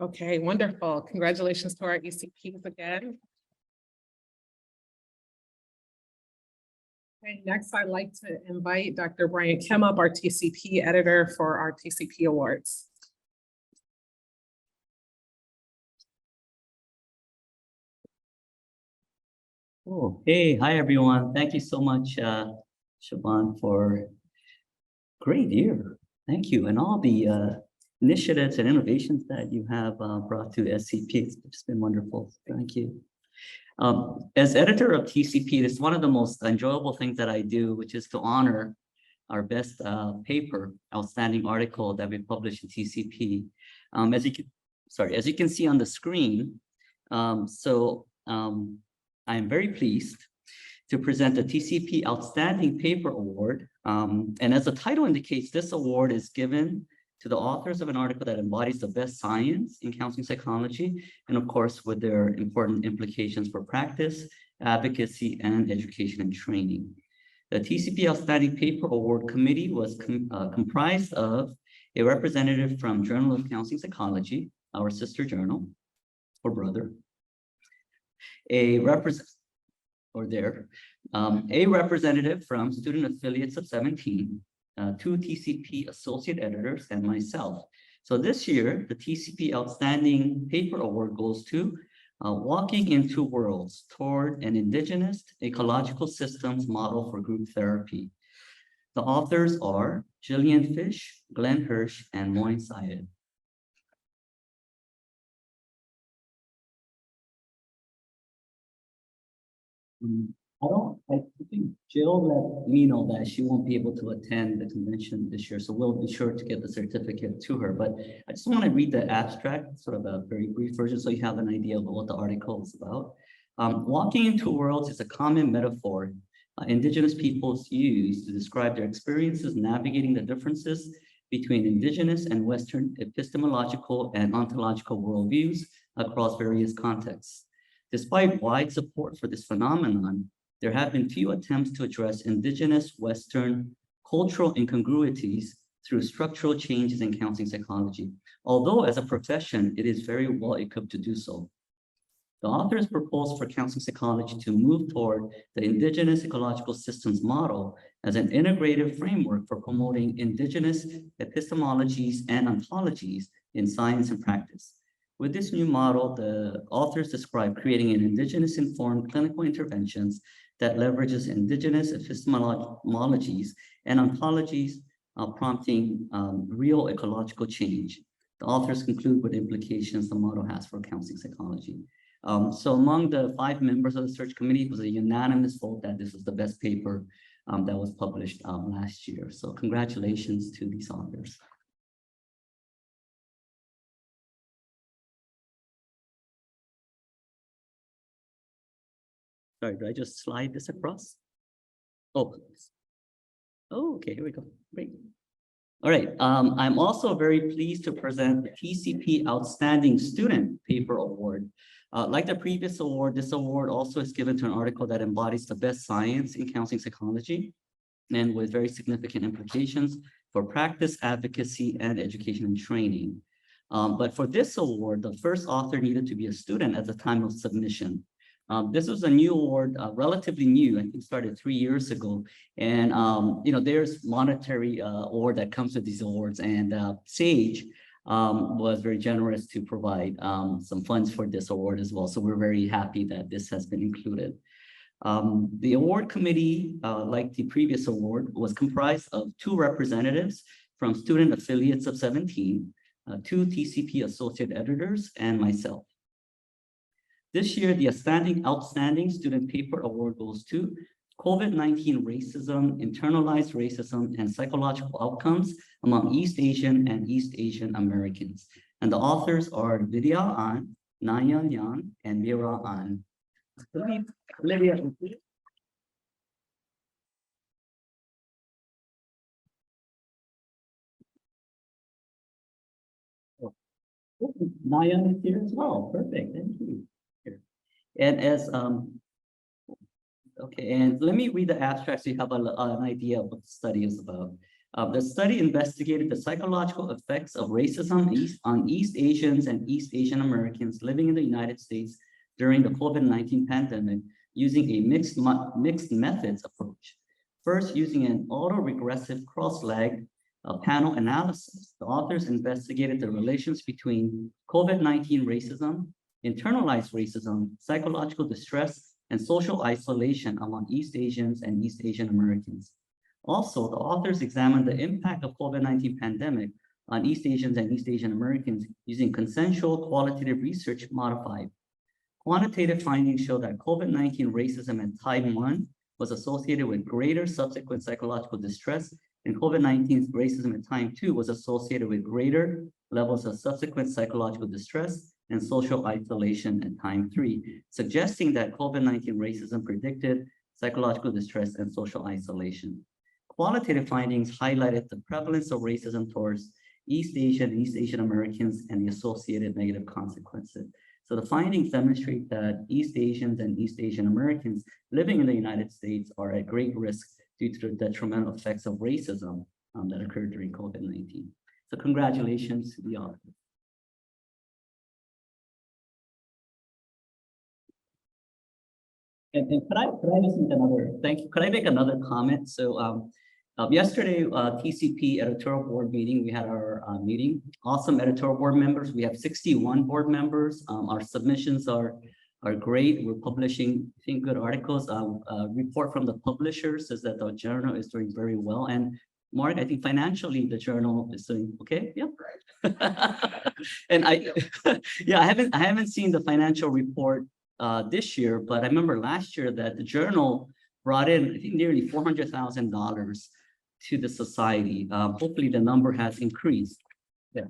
Okay, wonderful. Congratulations to our ECPs again. Okay, next I'd like to invite Dr. Brian Kim up, our TCP editor for our TCP Awards. Oh, hey, hi everyone. Thank you so much, Shaban, for great year. Thank you. And all the initiatives and innovations that you have brought to SCP. It's been wonderful. Thank you. As editor of TCP, this is one of the most enjoyable things that I do, which is to honor our best paper, outstanding article that we published in TCP. As you can see on the screen, I am very pleased to present the TCP Outstanding Paper Award. And as the title indicates, this award is given to the authors of an article that embodies the best science in counseling psychology, and of course, with their important implications for practice, advocacy, and education and training. The TCP Outstanding Paper Award Committee was comprised of a representative from Journal of Counseling Psychology, our sister journal, or brother, a representative from student affiliates of 17, 2 TCP associate editors, and myself. So this year, the TCP Outstanding Paper Award goes to Walking into Worlds Toward an Indigenous Ecological Systems Model for Group Therapy. The authors are Gillian Fish, Glenn Hirsch, and Moin Syed. I think Jill let me know that she won't be able to attend the convention this year, so we'll be sure to get the certificate to her. But I just want to read the abstract, sort of a very brief version, so you have an idea of what the article is about. Walking into worlds is a common metaphor Indigenous peoples use to describe their experiences navigating the differences between Indigenous and Western epistemological and ontological worldviews across various contexts. Despite wide support for this phenomenon, there have been few attempts to address Indigenous Western cultural incongruities through structural changes in counseling psychology, although as a profession, it is very well equipped to do so. The authors propose for counseling psychology to move toward the Indigenous ecological systems model as an integrative framework for promoting Indigenous epistemologies and ontologies in science and practice. With this new model, the authors describe creating an Indigenous-informed clinical interventions that leverages Indigenous epistemologies and ontologies, prompting real ecological change. The authors conclude with implications the model has for counseling psychology. So among the 5 members of the search committee, it was a unanimous vote that this was the best paper that was published last year. So congratulations to these authors. Sorry, do I just slide this across? Oh, okay, here we go. Great. All right, I'm also very pleased to present the TCP Outstanding Student Paper Award. Like the previous award, this award also is given to an article that embodies the best science in counseling psychology and with very significant implications for practice, advocacy, and education and training. But for this award, the first author needed to be a student at the time of submission. This was a new award, relatively new, I think started 3 years ago. And, there's monetary award that comes with these awards, and SAGE was very generous to provide some funds for this award as well. So we're very happy that this has been included. The award committee, like the previous award, was comprised of 2 representatives from student affiliates of 17, 2 TCP associate editors, and myself. This year, the Outstanding Student Paper Award goes to COVID-19 Racism, Internalized Racism, and Psychological Outcomes among East Asian and East Asian Americans. And the authors are Vidya An, Nayan Yan, and Mira An. Olivia. Nayan is here as well. Perfect. Thank you. And as okay, and let me read the abstract so you have an idea of what the study is about. The study investigated the psychological effects of racism on East Asians and East Asian Americans living in the United States during the COVID-19 pandemic using a mixed methods approach. First, using an autoregressive cross-leg panel analysis, the authors investigated the relations between COVID-19 racism, internalized racism, psychological distress, and social isolation among East Asians and East Asian Americans. Also, the authors examined the impact of COVID-19 pandemic on East Asians and East Asian Americans using consensual qualitative research modified. Quantitative findings show that COVID-19 racism in time 1 was associated with greater subsequent psychological distress, and COVID-19 racism in time 2 was associated with greater levels of subsequent psychological distress and social isolation in time 3, suggesting that COVID-19 racism predicted psychological distress and social isolation. Qualitative findings highlighted the prevalence of racism towards East Asian and East Asian Americans and the associated negative consequences. So the findings demonstrate that East Asians and East Asian Americans living in the United States are at great risk due to the detrimental effects of racism that occurred during COVID-19. So congratulations to the author. And could I just make another, thank you. Could I make another comment? So yesterday, TCP editorial board meeting, we had our meeting. Awesome editorial board members. We have 61 board members. Our submissions are great. We're publishing, I think, good articles. A report from the publisher says that the journal is doing very well. And Mark, I think financially the journal is doing okay. Yep. And yeah, I haven't seen the financial report this year, but I remember last year that the journal brought in, I think, nearly $400,000 to the society. Hopefully the number has increased. Yeah.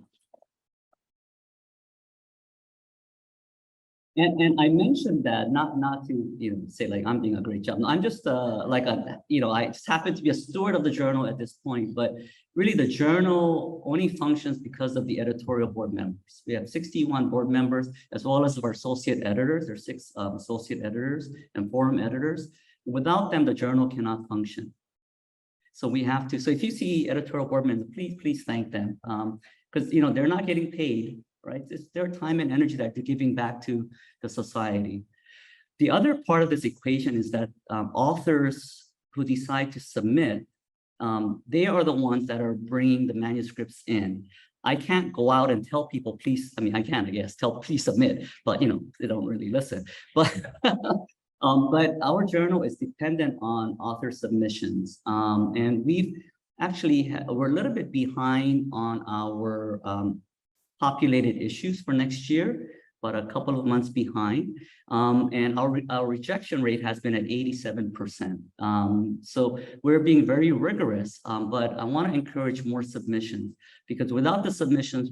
And I mentioned that not to say like I'm doing a great job. No, I'm just I just happen to be a steward of the journal at this point, but really the journal only functions because of the editorial board members. We have 61 board members as well as our associate editors. There's 6 associate editors and forum editors. Without them, the journal cannot function. So we have to. So if you see editorial board members, please thank them because they're not getting paid. Right? It's their time and energy that they're giving back to the society. The other part of this equation is that authors who decide to submit, they are the ones that are bringing the manuscripts in. I can't go out and tell people, please, I mean, I can, I guess, please submit, but they don't really listen. But but our journal is dependent on author submissions. And we've actually, we're a little bit behind on our populated issues for next year, but a couple of months behind. And our rejection rate has been at 87%. So we're being very rigorous, but I want to encourage more submissions because without the submissions,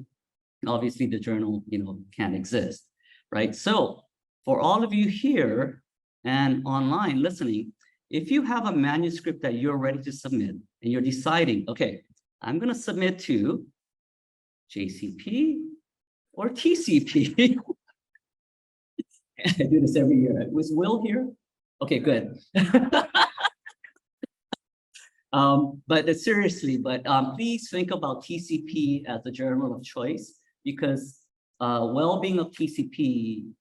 obviously the journal, can't exist, right? So for all of you here and online listening, if you have a manuscript that you're ready to submit and you're deciding, okay, I'm going to submit to JCP or TCP. I do this every year. Was Will here? Okay, good. But seriously, please think about TCP as the journal of choice because well-being of TCP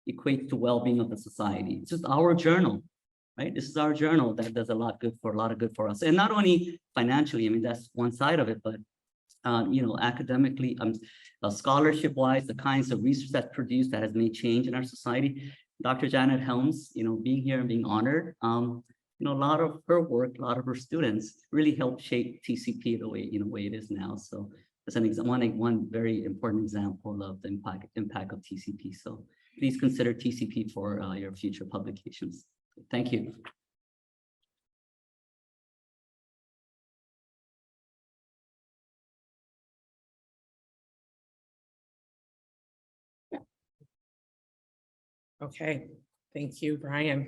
equates to well-being of the society. It's just our journal, right? This is our journal that does a lot of good for us, and not only financially. I mean, that's one side of it, but academically, scholarship-wise, the kinds of research that's produced that has made change in our society. Dr. Janet Helms, being here and being honored, a lot of her work, a lot of her students really helped shape TCP the way it is now. So that's one very important example of the impact of TCP. So please consider TCP for your future publications. Thank you. Okay, thank you, Brian.